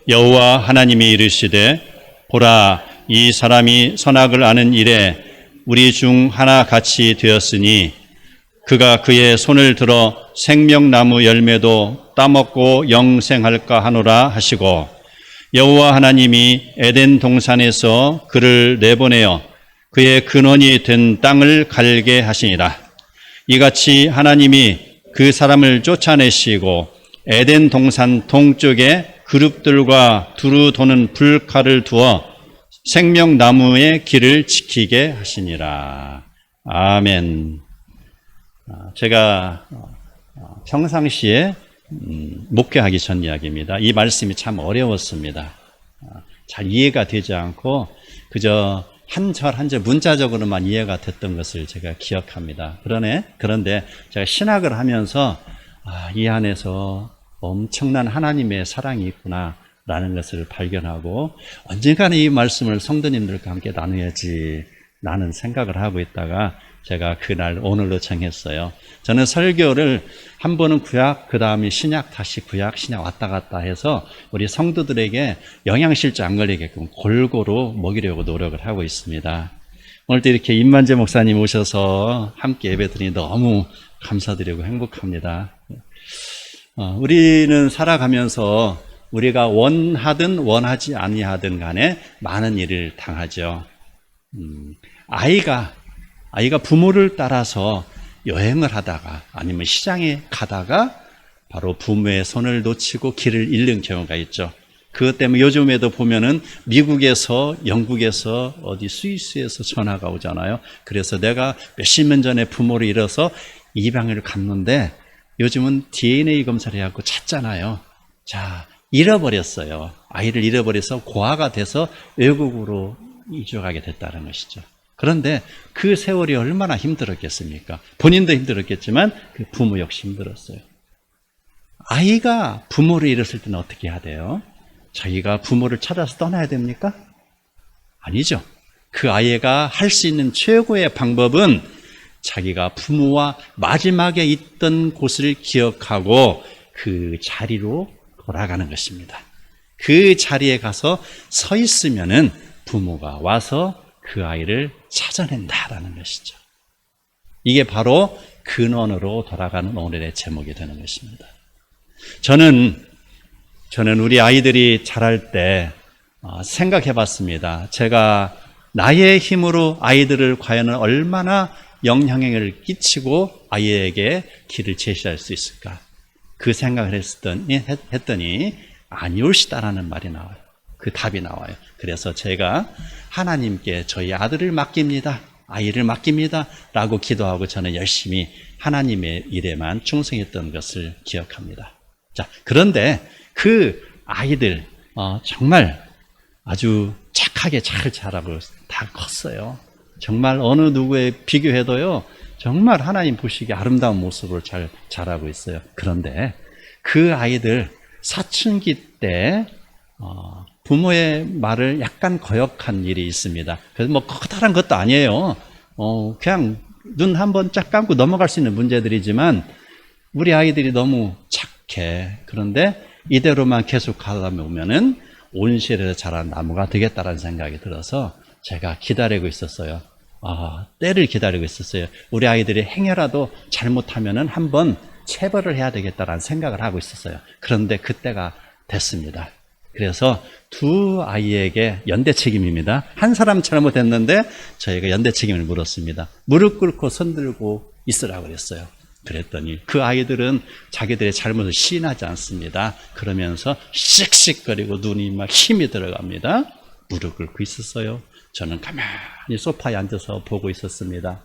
여호와 하나님이 이르시되 보라 이 사람이 선악을 아는 일에 우리 중 하나 같이 되었으니 그가 그의 손을 들어 생명나무 열매도 따먹고 영생할까 하노라 하시고 여호와 하나님이 에덴 동산에서 그를 내보내어 그의 근원이 된 땅을 갈게 하시니라. 이같이 하나님이 그 사람을 쫓아내시고 에덴 동산 동쪽에 그룹들과 두루 도는 불칼을 두어 생명나무의 길을 지키게 하시니라. 아멘. 제가 평상시에 목회하기 전 이야기입니다. 이 말씀이 참 어려웠습니다. 잘 이해가 되지 않고 그저 한 절 한 절 문자적으로만 이해가 됐던 것을 제가 기억합니다. 그런데 제가 신학을 하면서 이 안에서 엄청난 하나님의 사랑이 있구나 라는 것을 발견하고 언젠가는 이 말씀을 성도님들과 함께 나눠야지 라는 생각을 하고 있다가 제가 그날 오늘로 정했어요. 저는 설교를 한 번은 구약, 그 다음에 신약, 다시 구약, 신약 왔다 갔다 해서 우리 성도들에게 영양실조 안 걸리게끔 골고루 먹이려고 노력을 하고 있습니다. 오늘도 이렇게 임만재 목사님 오셔서 함께 예배드리니 너무 감사드리고 행복합니다. 우리는 살아가면서 우리가 원하든 원하지 아니하든 간에 많은 일을 당하죠. 아이가 부모를 따라서 여행을 하다가 아니면 시장에 가다가 바로 부모의 손을 놓치고 길을 잃는 경우가 있죠. 그것 때문에 요즘에도 보면은 미국에서, 영국에서, 어디 스위스에서 전화가 오잖아요. 그래서 내가 몇십 년 전에 부모를 잃어서 입양을 갔는데 요즘은 DNA 검사를 해갖고 찾잖아요. 자, 잃어버렸어요. 아이를 잃어버려서 고아가 돼서 외국으로 이주가게 됐다는 것이죠. 그런데 그 세월이 얼마나 힘들었겠습니까? 본인도 힘들었겠지만 그 부모 역시 힘들었어요. 아이가 부모를 잃었을 때는 어떻게 해야 돼요? 자기가 부모를 찾아서 떠나야 됩니까? 아니죠. 그 아이가 할 수 있는 최고의 방법은 자기가 부모와 마지막에 있던 곳을 기억하고 그 자리로 돌아가는 것입니다. 그 자리에 가서 서 있으면은 부모가 와서 그 아이를 찾아낸다라는 것이죠. 이게 바로 근원으로 돌아가는 오늘의 제목이 되는 것입니다. 저는 우리 아이들이 자랄 때 생각해 봤습니다. 제가 나의 힘으로 아이들을 과연 얼마나 영향력을 끼치고 아이에게 길을 제시할 수 있을까? 그 생각을 했더니 아니올시다라는 말이 나와요. 그 답이 나와요. 그래서 제가 하나님께 저희 아들을 맡깁니다. 아이를 맡깁니다. 라고 기도하고 저는 열심히 하나님의 일에만 충성했던 것을 기억합니다. 자, 그런데 그 아이들 정말 아주 착하게 잘 자라고 다 컸어요. 정말 어느 누구에 비교해도요, 정말 하나님 보시기에 아름다운 모습을 잘 자라고 있어요. 그런데 그 아이들 사춘기 때 부모의 말을 약간 거역한 일이 있습니다. 그래서 뭐 커다란 것도 아니에요. 그냥 눈 한번 쫙 감고 넘어갈 수 있는 문제들이지만 우리 아이들이 너무 착해. 그런데 이대로만 계속 가다 보면은 온실에서 자란 나무가 되겠다라는 생각이 들어서 제가 기다리고 있었어요. 때를 기다리고 있었어요. 우리 아이들이 행여라도 잘못하면은 한번 체벌을 해야 되겠다라는 생각을 하고 있었어요. 그런데 그때가 됐습니다. 그래서 두 아이에게 연대 책임입니다. 한 사람 잘못했는데 저희가 연대 책임을 물었습니다. 무릎 꿇고 손 들고 있으라고 그랬어요. 그랬더니 그 아이들은 자기들의 잘못을 시인하지 않습니다. 그러면서 씩씩거리고 눈이 막 힘이 들어갑니다. 무릎 꿇고 있었어요. 저는 가만히 소파에 앉아서 보고 있었습니다.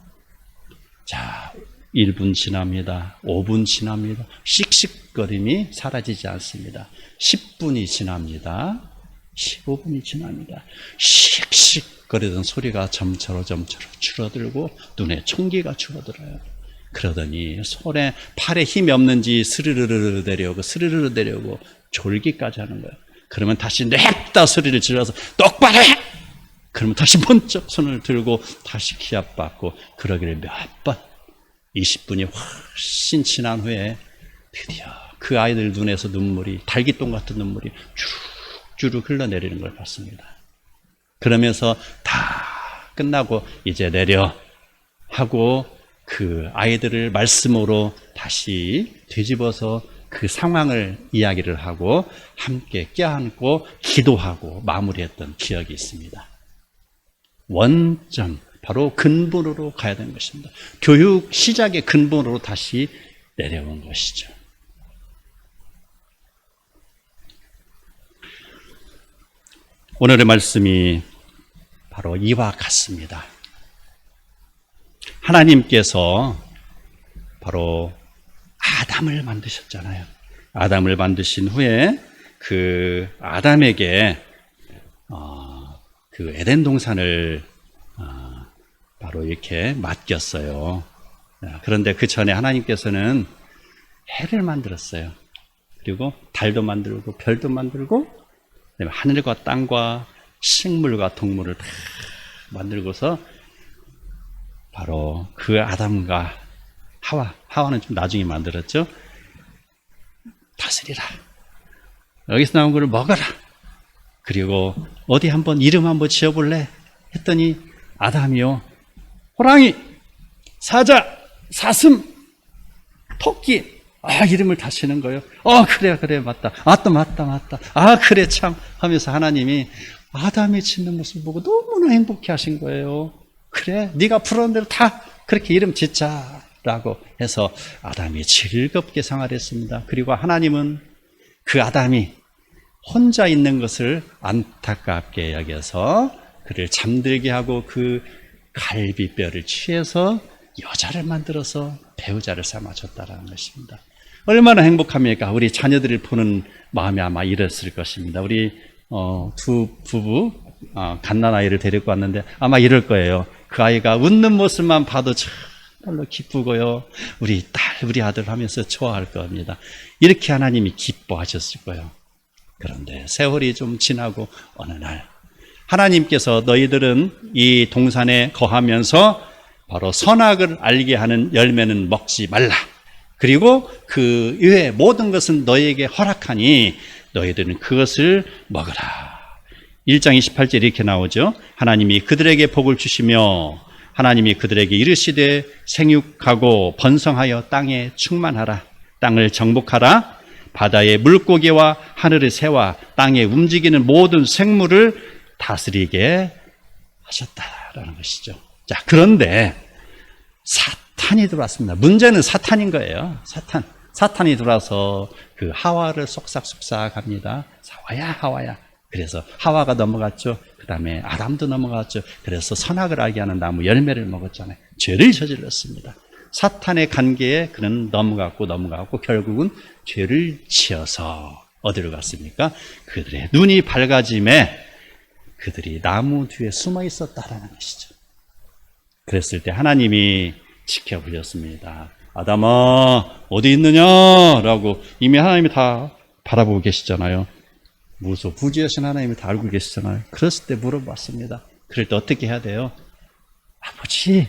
자, 1분 지납니다. 5분 지납니다. 씩씩거림이 사라지지 않습니다. 10분이 지납니다. 15분이 지납니다. 씩씩거리던 소리가 점차로 줄어들고 눈에 총기가 줄어들어요. 그러더니 손에 팔에 힘이 없는지 스르르르 내려오고 졸기까지 하는 거예요. 그러면 다시 냅다 소리를 질러서 똑바로 해! 그러면 다시 번쩍 손을 들고 다시 기합받고 그러기를 몇 번, 20분이 훨씬 지난 후에 드디어 그 아이들 눈에서 눈물이, 달기똥 같은 눈물이 주르륵 흘러내리는 걸 봤습니다. 그러면서 다 끝나고 이제 내려 하고 그 아이들을 말씀으로 다시 뒤집어서 그 상황을 이야기를 하고 함께 껴안고 기도하고 마무리했던 기억이 있습니다. 원점, 바로 근본으로 가야 되는 것입니다. 교육 시작의 근본으로 다시 내려온 것이죠. 오늘의 말씀이 바로 이와 같습니다. 하나님께서 바로 아담을 만드셨잖아요. 아담을 만드신 후에 그 아담에게 그 에덴 동산을 바로 이렇게 맡겼어요. 그런데 그 전에 하나님께서는 해를 만들었어요. 그리고 달도 만들고 별도 만들고 하늘과 땅과 식물과 동물을 다 만들고서 바로 그 아담과 하와는 좀 나중에 만들었죠. 다스리라. 여기서 나온 것을 먹어라. 그리고 어디 한번 이름 한번 지어볼래? 했더니 아담이요, 호랑이, 사자, 사슴, 토끼, 이름을 다 치는 거예요. 그래, 맞다. 맞다. 그래, 참. 하면서 하나님이 아담이 짓는 모습을 보고 너무나 행복해 하신 거예요. 그래, 네가 부르는 대로 다 그렇게 이름 짓자라고 해서 아담이 즐겁게 생활했습니다. 그리고 하나님은 그 아담이 혼자 있는 것을 안타깝게 여겨서 그를 잠들게 하고 그 갈비뼈를 취해서 여자를 만들어서 배우자를 삼아줬다라는 것입니다. 얼마나 행복합니까? 우리 자녀들을 보는 마음이 아마 이랬을 것입니다. 우리 두 부부 갓난아이를 데리고 왔는데 아마 이럴 거예요. 그 아이가 웃는 모습만 봐도 정말로 기쁘고요, 우리 딸, 우리 아들 하면서 좋아할 겁니다. 이렇게 하나님이 기뻐하셨을 거예요. 그런데 세월이 좀 지나고 어느 날 하나님께서 너희들은 이 동산에 거하면서 바로 선악을 알게 하는 열매는 먹지 말라. 그리고 그 이외의 모든 것은 너희에게 허락하니 너희들은 그것을 먹으라. 1장 28절 이렇게 나오죠. 하나님이 그들에게 복을 주시며 하나님이 그들에게 이르시되 생육하고 번성하여 땅에 충만하라. 땅을 정복하라. 바다의 물고기와 하늘의 새와 땅에 움직이는 모든 생물을 다스리게 하셨다라는 것이죠. 자, 그런데 사탄이 들어왔습니다. 문제는 사탄인 거예요. 사탄이 들어와서 그 하와를 쏙싹쏙싹합니다. 하와야. 그래서 하와가 넘어갔죠. 그 다음에 아담도 넘어갔죠. 그래서 선악을 알게 하는 나무 열매를 먹었잖아요. 죄를 저질렀습니다. 사탄의 관계에 그는 넘어갔고 결국은 죄를 지어서 어디로 갔습니까? 그들의 눈이 밝아짐에 그들이 나무 뒤에 숨어 있었다라는 것이죠. 그랬을 때 하나님이 지켜보셨습니다. 아담아, 어디 있느냐라고 이미 하나님이 다 바라보고 계시잖아요. 무소부지하신 하나님이 다 알고 계시잖아요. 그랬을 때 물어봤습니다. 그럴 때 어떻게 해야 돼요? 아버지,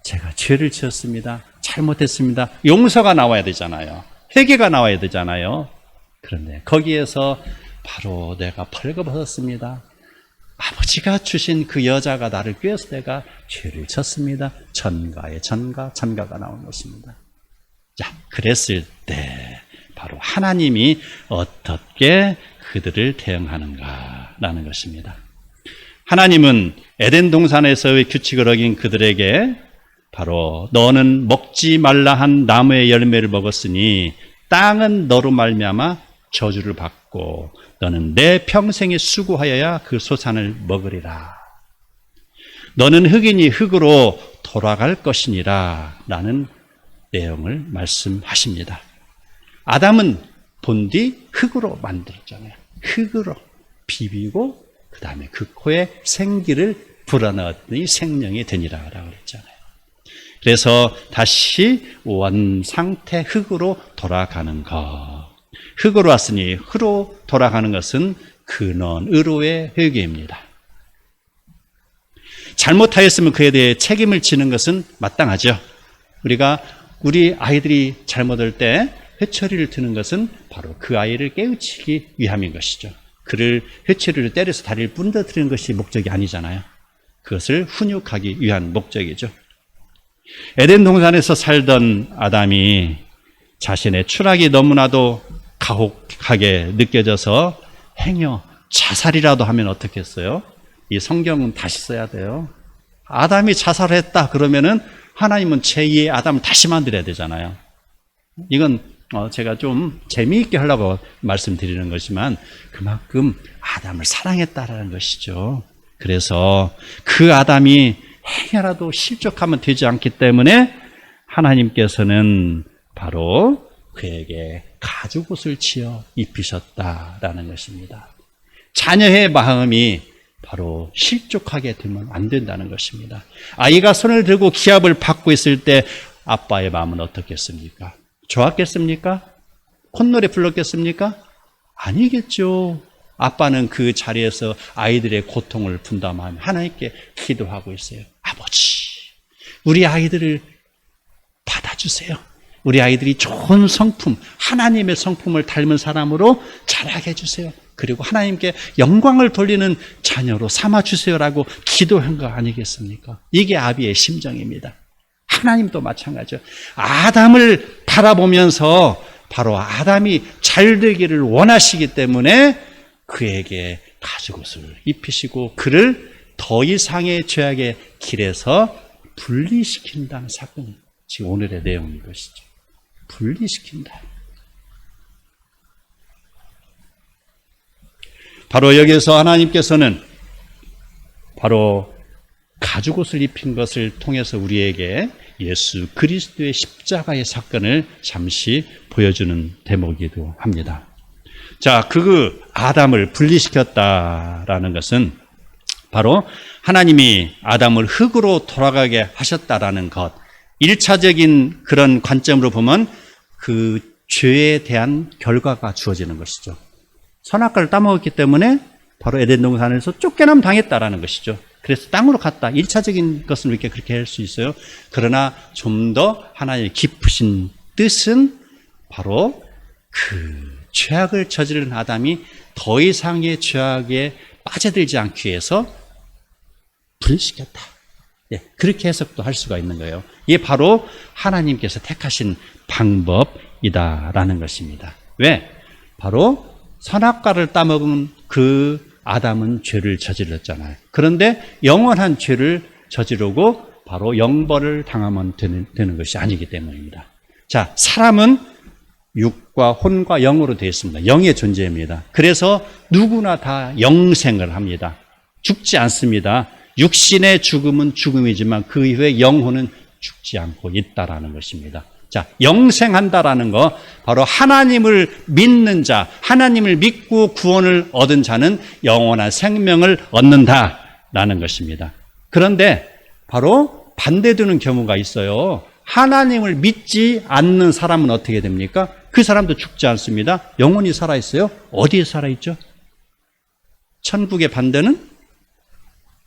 제가 죄를 지었습니다. 잘못했습니다. 용서가 나와야 되잖아요. 회개가 나와야 되잖아요. 그런데 거기에서 바로 내가 벌거벗었습니다. 아버지가 주신 그 여자가 나를 꾀해서 내가 죄를 졌습니다. 전가의 전가가 나온 것입니다. 자, 그랬을 때 바로 하나님이 어떻게 그들을 대응하는가라는 것입니다. 하나님은 에덴 동산에서의 규칙을 어긴 그들에게 바로 너는 먹지 말라 한 나무의 열매를 먹었으니 땅은 너로 말미암아 저주를 받고 너는 내 평생에 수고하여야 그 소산을 먹으리라. 너는 흙이니 흙으로 돌아갈 것이니라 라는 내용을 말씀하십니다. 아담은 본디 흙으로 만들었잖아요. 흙으로 비비고 그 다음에 그 코에 생기를 불어넣었더니 생명이 되니라 라고 그랬잖아요. 그래서 다시 원상태 흙으로 돌아가는 것. 흙으로 왔으니 흙으로 돌아가는 것은 근원으로의 회개입니다. 잘못하였으면 그에 대해 책임을 지는 것은 마땅하죠. 우리 아이들이 잘못할 때 회초리를 드는 것은 바로 그 아이를 깨우치기 위함인 것이죠. 그를 회초리로 때려서 다리를 부러뜨리는 것이 목적이 아니잖아요. 그것을 훈육하기 위한 목적이죠. 에덴 동산에서 살던 아담이 자신의 추락이 너무나도 가혹하게 느껴져서 행여 자살이라도 하면 어떻겠어요? 이 성경은 다시 써야 돼요. 아담이 자살했다 그러면은 하나님은 제2의 아담을 다시 만들어야 되잖아요. 이건 제가 좀 재미있게 하려고 말씀드리는 거지만 그만큼 아담을 사랑했다라는 것이죠. 그래서 그 아담이 행여라도 실족하면 되지 않기 때문에 하나님께서는 바로 그에게 가죽옷을 지어 입히셨다라는 것입니다. 자녀의 마음이 바로 실족하게 되면 안 된다는 것입니다. 아이가 손을 들고 기합을 받고 있을 때 아빠의 마음은 어떻겠습니까? 좋았겠습니까? 콧노래 불렀겠습니까? 아니겠죠. 아빠는 그 자리에서 아이들의 고통을 분담하며 하나님께 기도하고 있어요. 아버지, 우리 아이들을 받아주세요. 우리 아이들이 좋은 성품, 하나님의 성품을 닮은 사람으로 자라게 해주세요. 그리고 하나님께 영광을 돌리는 자녀로 삼아주세요라고 기도한 거 아니겠습니까? 이게 아비의 심정입니다. 하나님도 마찬가지죠. 아담을 바라보면서 바로 아담이 잘 되기를 원하시기 때문에 그에게 가죽옷을 입히시고 그를 더 이상의 죄악의 길에서 분리시킨다는 사건이 지금 오늘의 내용인 것이죠. 분리시킨다. 바로 여기서 하나님께서는 바로 가죽옷을 입힌 것을 통해서 우리에게 예수 그리스도의 십자가의 사건을 잠시 보여주는 대목이기도 합니다. 자, 그 아담을 분리시켰다라는 것은 바로 하나님이 아담을 흙으로 돌아가게 하셨다라는 것, 1차적인 그런 관점으로 보면 그 죄에 대한 결과가 주어지는 것이죠. 선악과를 따먹었기 때문에 바로 에덴 동산에서 쫓겨남 당했다라는 것이죠. 그래서 땅으로 갔다. 1차적인 것은 이렇게 그렇게 할 수 있어요. 그러나 좀 더 하나님의 깊으신 뜻은 바로 그 죄악을 저지른 아담이 더 이상의 죄악에 빠져들지 않기 위해서 분리시켰다. 예, 그렇게 해석도 할 수가 있는 거예요. 이게 바로 하나님께서 택하신 방법이다라는 것입니다. 왜? 바로 선악과를 따먹은 그 아담은 죄를 저질렀잖아요. 그런데 영원한 죄를 저지르고 바로 영벌을 당하면 되는 것이 아니기 때문입니다. 자, 사람은 육과 혼과 영으로 되어 있습니다. 영의 존재입니다. 그래서 누구나 다 영생을 합니다. 죽지 않습니다. 육신의 죽음은 죽음이지만 그 이후에 영혼은 죽지 않고 있다라는 것입니다. 자, 영생한다라는 거 바로 하나님을 믿는 자, 하나님을 믿고 구원을 얻은 자는 영원한 생명을 얻는다라는 것입니다. 그런데 바로 반대되는 경우가 있어요. 하나님을 믿지 않는 사람은 어떻게 됩니까? 그 사람도 죽지 않습니다. 영원히 살아있어요. 어디에 살아있죠? 천국의 반대는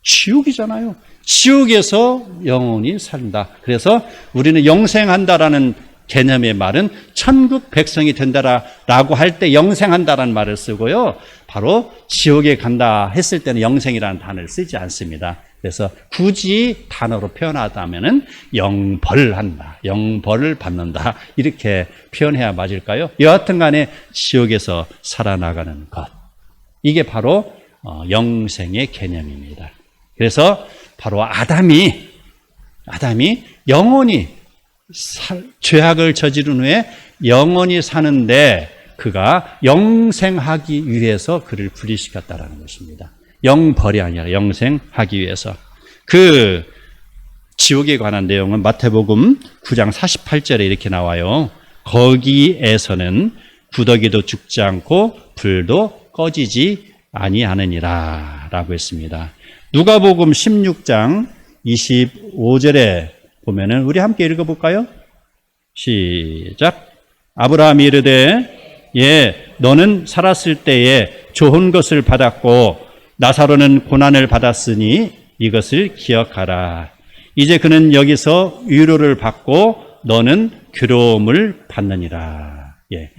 지옥이잖아요. 지옥에서 영원히 산다. 그래서 우리는 영생한다라는 개념의 말은 천국 백성이 된다라고 할 때 영생한다라는 말을 쓰고요. 바로 지옥에 간다 했을 때는 영생이라는 단어를 쓰지 않습니다. 그래서 굳이 단어로 표현하자면은 영벌한다, 영벌을 받는다 이렇게 표현해야 맞을까요? 여하튼 간에 지옥에서 살아나가는 것, 이게 바로 영생의 개념입니다. 그래서 바로 아담이 영원히 죄악을 저지른 후에 영원히 사는데 그가 영생하기 위해서 그를 분리시켰다라는 것입니다. 영벌이 아니라 영생하기 위해서. 그 지옥에 관한 내용은 마태복음 9장 48절에 이렇게 나와요. 거기에서는 구더기도 죽지 않고 불도 꺼지지 아니하느니라 라고 했습니다. 누가복음 16장 25절에 보면은 우리 함께 읽어볼까요? 시작. 아브라함이 이르되 예, 너는 살았을 때에 좋은 것을 받았고 나사로는 고난을 받았으니 이것을 기억하라. 이제 그는 여기서 위로를 받고 너는 괴로움을 받느니라. 예.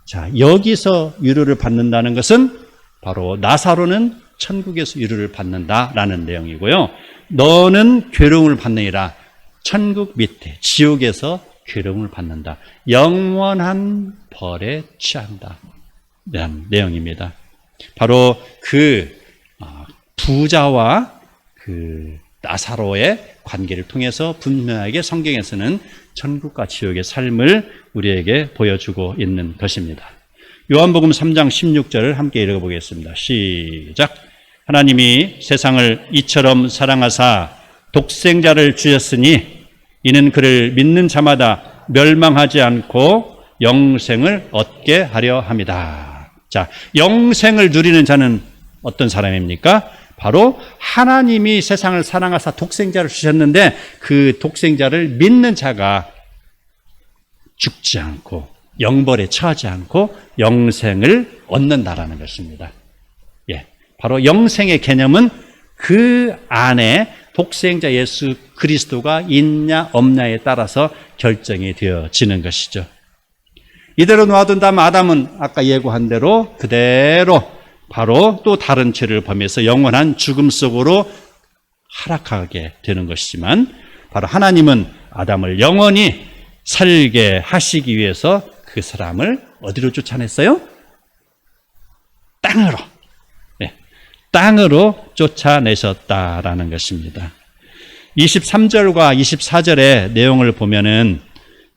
자, 여기서 위로를 받는다는 것은 바로 나사로는 천국에서 위로를 받는다라는 내용이고요. 너는 괴로움을 받느니라. 천국 밑에 지옥에서 괴로움을 받는다. 영원한 벌에 취한다. 라는 내용입니다. 바로 그 부자와 그 나사로의 관계를 통해서 분명하게 성경에서는 천국과 지옥의 삶을 우리에게 보여주고 있는 것입니다. 요한복음 3장 16절을 함께 읽어보겠습니다. 시작. 하나님이 세상을 이처럼 사랑하사 독생자를 주셨으니 이는 그를 믿는 자마다 멸망하지 않고 영생을 얻게 하려 함이다. 자, 영생을 누리는 자는 어떤 사람입니까? 바로 하나님이 세상을 사랑하사 독생자를 주셨는데 그 독생자를 믿는 자가 죽지 않고 영벌에 처하지 않고 영생을 얻는다라는 것입니다. 예, 바로 영생의 개념은 그 안에 독생자 예수 그리스도가 있냐 없냐에 따라서 결정이 되어지는 것이죠. 이대로 놔둔다면 아담은 아까 예고한 대로 그대로 바로 또 다른 죄를 범해서 영원한 죽음 속으로 하락하게 되는 것이지만 바로 하나님은 아담을 영원히 살게 하시기 위해서 그 사람을 어디로 쫓아냈어요? 땅으로. 네, 땅으로 쫓아내셨다라는 것입니다. 23절과 24절의 내용을 보면은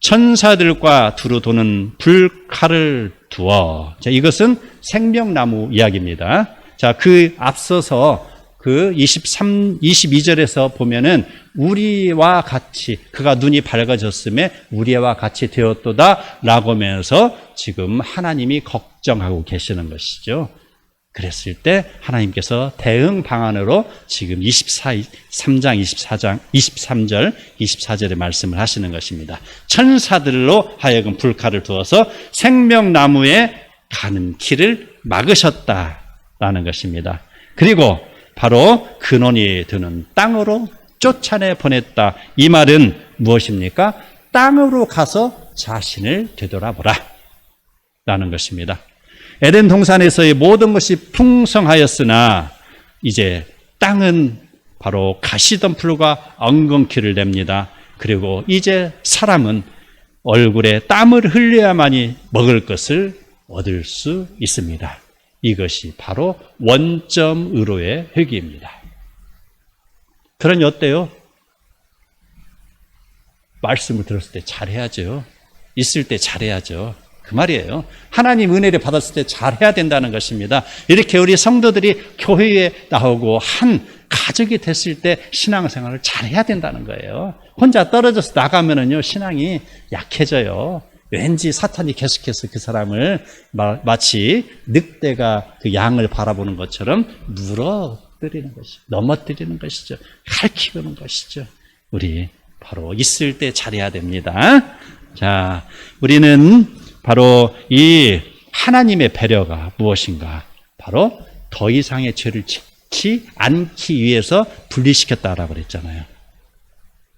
천사들과 두루 도는 불칼을 두어. 자, 이것은 생명나무 이야기입니다. 자, 그 앞서서 그 22절에서 보면은 우리와 같이 그가 눈이 밝아졌음에 우리와 같이 되었도다 라고 하면서 지금 하나님이 걱정하고 계시는 것이죠. 그랬을 때 하나님께서 대응 방안으로 지금 3장 23절 24절의 말씀을 하시는 것입니다. 천사들로 하여금 불칼을 두어서 생명나무에 가는 길을 막으셨다라는 것입니다. 그리고 바로 근원이 드는 땅으로 쫓아내 보냈다. 이 말은 무엇입니까? 땅으로 가서 자신을 되돌아보라 라는 것입니다. 에덴 동산에서의 모든 것이 풍성하였으나 이제 땅은 바로 가시덤불과 엉겅퀴를 냅니다. 그리고 이제 사람은 얼굴에 땀을 흘려야만이 먹을 것을 얻을 수 있습니다. 이것이 바로 원점의로의 회귀입니다. 그러니 어때요? 말씀을 들었을 때 잘해야죠. 있을 때 잘해야죠. 그 말이에요. 하나님 은혜를 받았을 때 잘해야 된다는 것입니다. 이렇게 우리 성도들이 교회에 나오고 한 가족이 됐을 때 신앙생활을 잘해야 된다는 거예요. 혼자 떨어져서 나가면은요, 신앙이 약해져요. 왠지 사탄이 계속해서 그 사람을 마치 늑대가 그 양을 바라보는 것처럼 물어뜨리는 것이죠. 넘어뜨리는 것이죠. 핥히는 것이죠. 우리 바로 있을 때 잘해야 됩니다. 자, 우리는 바로 이 하나님의 배려가 무엇인가? 바로 더 이상의 죄를 짓지 않기 위해서 분리시켰다라고 그랬잖아요.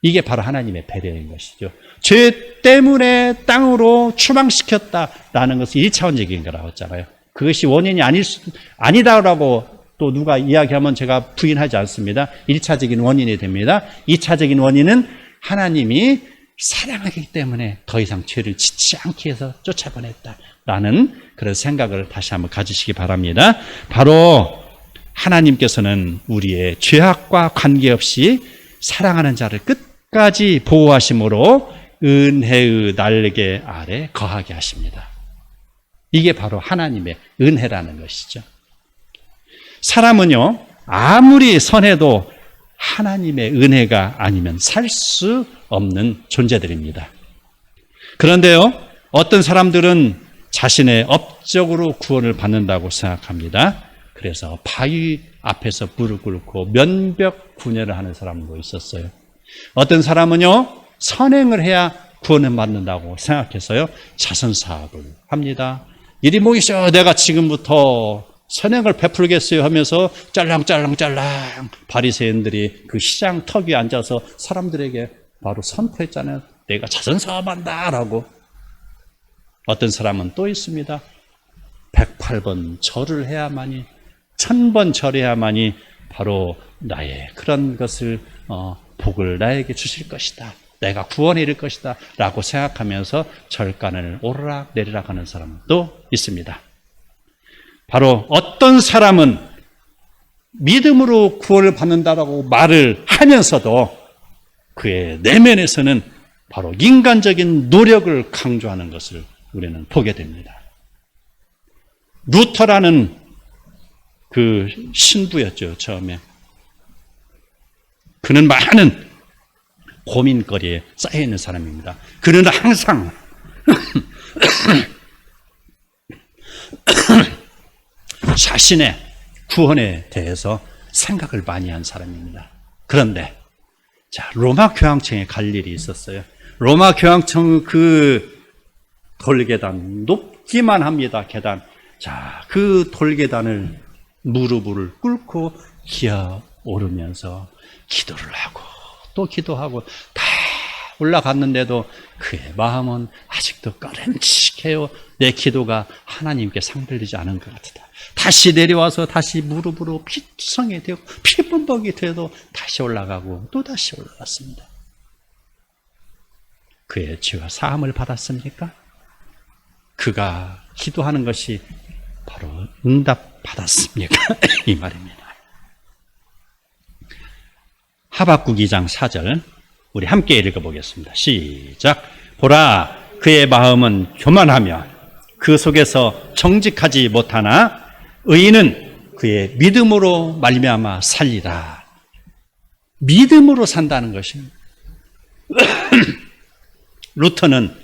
이게 바로 하나님의 배려인 것이죠. 죄 때문에 땅으로 추방시켰다라는 것은 1차원적인 거라고 했잖아요. 그것이 원인이 아니다라고 또 누가 이야기하면 제가 부인하지 않습니다. 1차적인 원인이 됩니다. 2차적인 원인은 하나님이 사랑하기 때문에 더 이상 죄를 짓지 않기 위해서 쫓아보냈다라는 그런 생각을 다시 한번 가지시기 바랍니다. 바로 하나님께서는 우리의 죄악과 관계없이 사랑하는 자를 끝까지 보호하심으로 은혜의 날개 아래 거하게 하십니다. 이게 바로 하나님의 은혜라는 것이죠. 사람은요, 아무리 선해도 하나님의 은혜가 아니면 살 수 없는 존재들입니다. 그런데요, 어떤 사람들은 자신의 업적으로 구원을 받는다고 생각합니다. 그래서 바위 앞에서 무릎 꿇고 면벽 구녀를 하는 사람도 있었어요. 어떤 사람은요, 선행을 해야 구원을 받는다고 생각해서요, 자선사업을 합니다. 이리 모이셔, 내가 지금부터 선행을 베풀겠어요 하면서 짤랑짤랑짤랑 바리새인들이 그 시장 턱 위에 앉아서 사람들에게 바로 선포했잖아요. 내가 자선사업한다라고. 어떤 사람은 또 있습니다. 108번 절을 해야만이 1000번 절해야만이 바로 나의 그런 것을 복을 나에게 주실 것이다. 내가 구원에 이를 것이다 라고 생각하면서 절간을 오르락 내리락 하는 사람도 있습니다. 바로 어떤 사람은 믿음으로 구원을 받는다라고 말을 하면서도 그의 내면에서는 바로 인간적인 노력을 강조하는 것을 우리는 보게 됩니다. 루터라는 그 신부였죠, 처음에. 그는 많은 고민거리에 쌓여있는 사람입니다. 그는 항상 자신의 구원에 대해서 생각을 많이 한 사람입니다. 그런데 로마 교황청에 갈 일이 있었어요. 로마 교황청 그 돌계단, 높기만 합니다, 계단. 그 돌계단을 무릎을 꿇고 기어 오르면서 기도를 하고 또 기도하고 다 올라갔는데도 그의 마음은 아직도 꺼림칙해요. 내 기도가 하나님께 상들리지 않은 것 같다. 다시 내려와서 다시 무릎으로 피투성이 되고 피범벅이 돼도 다시 올라가고 또 다시 올라갔습니다. 그의 죄가 사함을 받았습니까? 그가 기도하는 것이 바로 응답받았습니까? 이 말입니다. 하박국 2장 4절 우리 함께 읽어보겠습니다. 시작. 보라, 그의 마음은 교만하며 그 속에서 정직하지 못하나 의인은 그의 믿음으로 말미암아 살리라. 믿음으로 산다는 것입니다. 루터는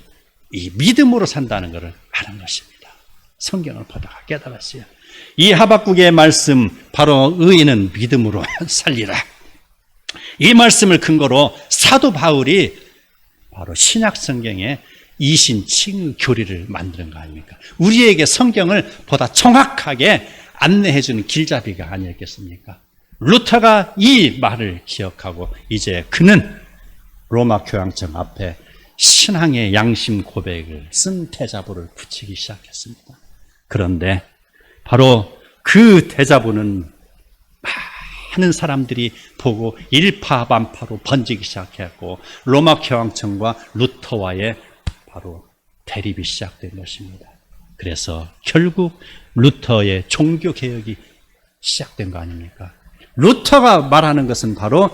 이 믿음으로 산다는 것을 아는 것입니다. 성경을 보다가 깨달았어요. 이 하박국의 말씀, 바로 의인은 믿음으로 살리라. 이 말씀을 근거로 사도 바울이 바로 신약 성경에 이신칭의 교리를 만드는 거 아닙니까? 우리에게 성경을 보다 정확하게 안내해 주는 길잡이가 아니었겠습니까? 루터가 이 말을 기억하고 이제 그는 로마 교황청 앞에 신앙의 양심 고백을 쓴 대자보를 붙이기 시작했습니다. 그런데 바로 그 대자보는 많은 사람들이 보고 일파만파로 번지기 시작했고 로마 교황청과 루터와의 바로 대립이 시작된 것입니다. 그래서 결국 루터의 종교개혁이 시작된 거 아닙니까? 루터가 말하는 것은 바로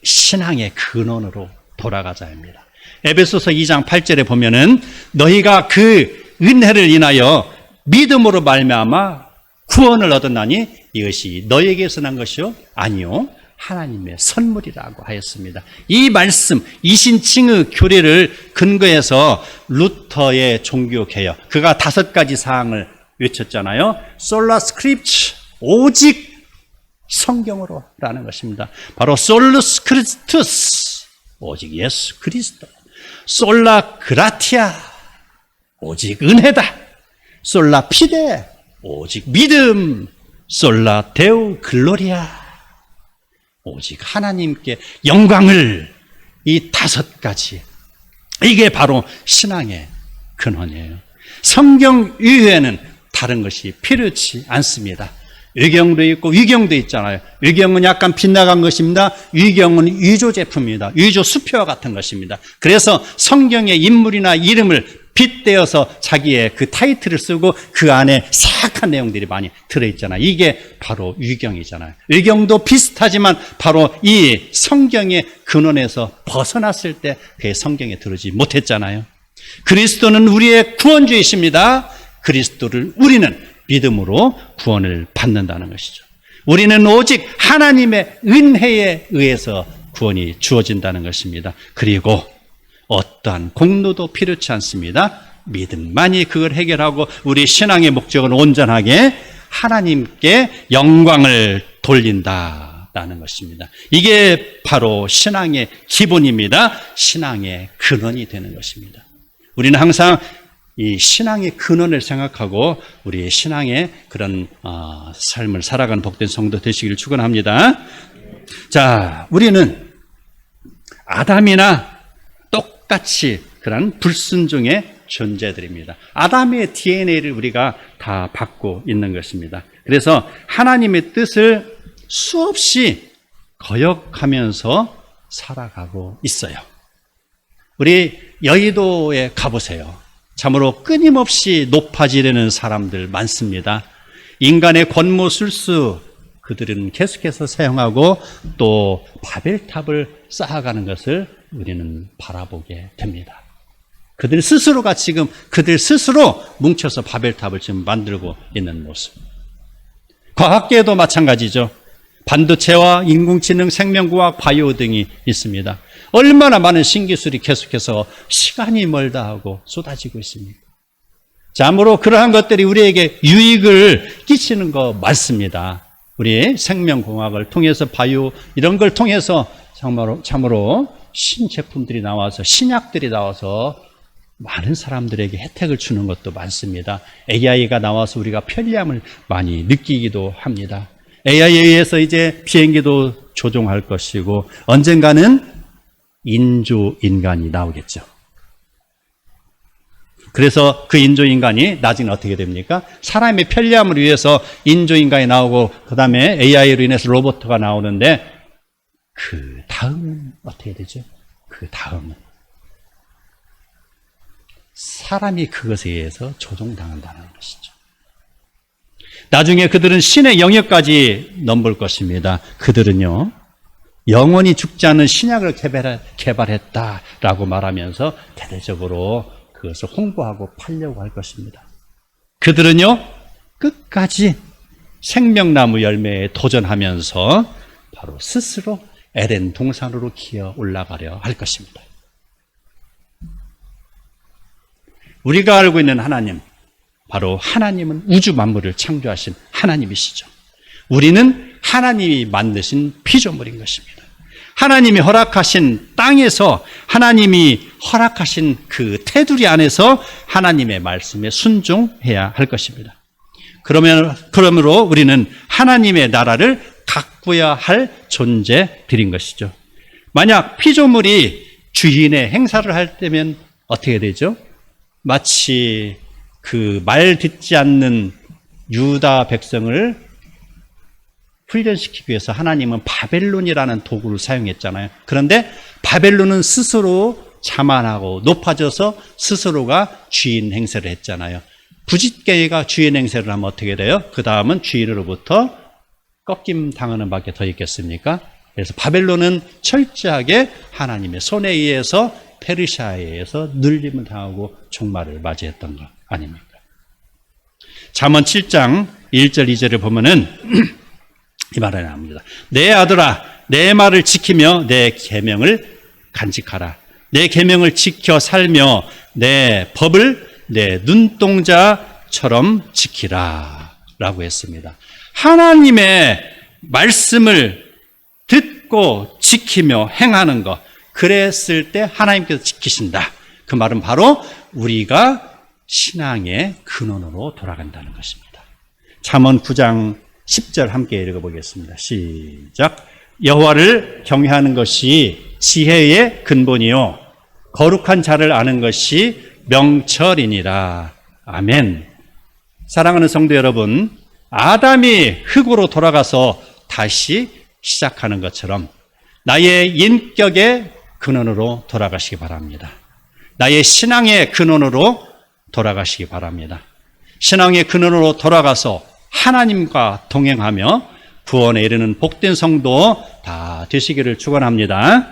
신앙의 근원으로 돌아가자입니다. 에베소서 2장 8절에 보면은 너희가 그 은혜를 인하여 믿음으로 말미암아 구원을 얻었나니 이것이 너희에게서 난 것이요 아니요 하나님의 선물이라고 하였습니다. 이 말씀 이신칭의 교리를 근거해서 루터의 종교개혁, 그가 5가지 사항을 외쳤잖아요. 솔라 스크립처, 오직 성경으로 라는 것입니다. 바로 솔루스 크리스투스, 오직 예수 그리스도. 솔라 그라티아, 오직 은혜다. 솔라 피데, 오직 믿음. 솔라 데우 글로리아, 오직 하나님께 영광을. 이 5가지, 이게 바로 신앙의 근원이에요. 성경 이외에는 다른 것이 필요치 않습니다. 위경도 있고 위경도 있잖아요. 위경은 약간 빗나간 것입니다. 위경은 위조 제품입니다. 위조 수표와 같은 것입니다. 그래서 성경의 인물이나 이름을 빗대어서 자기의 그 타이틀을 쓰고 그 안에 사악한 내용들이 많이 들어있잖아요. 이게 바로 위경이잖아요. 위경도 비슷하지만 바로 이 성경의 근원에서 벗어났을 때 그게 성경에 들어오지 못했잖아요. 그리스도는 우리의 구원주이십니다. 그리스도를 우리는 믿음으로 구원을 받는다는 것이죠. 우리는 오직 하나님의 은혜에 의해서 구원이 주어진다는 것입니다. 그리고 어떠한 공로도 필요치 않습니다. 믿음만이 그걸 해결하고 우리 신앙의 목적은 온전하게 하나님께 영광을 돌린다라는 것입니다. 이게 바로 신앙의 기본입니다. 신앙의 근원이 되는 것입니다. 우리는 항상 이 신앙의 근원을 생각하고 우리의 신앙의 그런 삶을 살아가는 복된 성도 되시기를 축원합니다. 자, 우리는 아담이나 똑같이 그런 불순종의 존재들입니다. 아담의 DNA를 우리가 다 받고 있는 것입니다. 그래서 하나님의 뜻을 수없이 거역하면서 살아가고 있어요. 우리 여의도에 가보세요. 참으로 끊임없이 높아지려는 사람들 많습니다. 인간의 권모술수 그들은 계속해서 사용하고 또 바벨탑을 쌓아가는 것을 우리는 바라보게 됩니다. 그들 스스로가 지금 그들 스스로 뭉쳐서 바벨탑을 지금 만들고 있는 모습. 과학계에도 마찬가지죠. 반도체와 인공지능, 생명과학, 바이오 등이 있습니다. 얼마나 많은 신기술이 계속해서 시간이 멀다 하고 쏟아지고 있습니다. 참으로 그러한 것들이 우리에게 유익을 끼치는 거 맞습니다. 우리 생명공학을 통해서 바이오 이런 걸 통해서 참으로 신제품들이 나와서 신약들이 나와서 많은 사람들에게 혜택을 주는 것도 많습니다. AI가 나와서 우리가 편리함을 많이 느끼기도 합니다. AI에 의해서 이제 비행기도 조종할 것이고 언젠가는 인조인간이 나오겠죠. 그래서 그 인조인간이 나중에 어떻게 됩니까? 사람의 편리함을 위해서 인조인간이 나오고 그 다음에 AI로 인해서 로봇가 나오는데 그 다음은 어떻게 되죠? 그 다음은 사람이 그것에 의해서 조종당한다는 것이죠. 나중에 그들은 신의 영역까지 넘볼 것입니다. 그들은요, 영원히 죽지 않는 신약을 개발했다라고 말하면서 대대적으로 그것을 홍보하고 팔려고 할 것입니다. 그들은요, 끝까지 생명나무 열매에 도전하면서 바로 스스로 에덴 동산으로 기어 올라가려 할 것입니다. 우리가 알고 있는 하나님, 바로 하나님은 우주 만물을 창조하신 하나님이시죠. 우리는 하나님이 만드신 피조물인 것입니다. 하나님이 허락하신 땅에서 하나님이 허락하신 그 테두리 안에서 하나님의 말씀에 순종해야 할 것입니다. 그러므로 우리는 하나님의 나라를 가꾸어야 할 존재들인 것이죠. 만약 피조물이 주인의 행사를 할 때면 어떻게 되죠? 마치 그 말 듣지 않는 유다 백성을 훈련시키기 위해서 하나님은 바벨론이라는 도구를 사용했잖아요. 그런데 바벨론은 스스로 자만하고 높아져서 스스로가 주인 행세를 했잖아요. 부짓개가 주인 행세를 하면 어떻게 돼요? 그 다음은 주인으로부터 꺾임 당하는 밖에 더 있겠습니까? 그래서 바벨론은 철저하게 하나님의 손에 의해서 페르시아에 의해서 눌림을 당하고 종말을 맞이했던 것 아닙니까? 잠언 7장 1절 2절을 보면은 이 말을 합니다. 내 아들아, 내 말을 지키며 내 계명을 간직하라. 내 계명을 지켜 살며 내 법을 내 눈동자처럼 지키라 라고 했습니다. 하나님의 말씀을 듣고 지키며 행하는 것, 그랬을 때 하나님께서 지키신다. 그 말은 바로 우리가 신앙의 근원으로 돌아간다는 것입니다. 잠언 9장 10절 함께 읽어보겠습니다. 시작. 여호와를 경외하는 것이 지혜의 근본이요 거룩한 자를 아는 것이 명철이니라. 아멘. 사랑하는 성도 여러분, 아담이 흙으로 돌아가서 다시 시작하는 것처럼 나의 인격의 근원으로 돌아가시기 바랍니다. 나의 신앙의 근원으로 돌아가시기 바랍니다. 신앙의 근원으로 돌아가서 하나님과 동행하며 구원에 이르는 복된 성도 다 되시기를 축원합니다.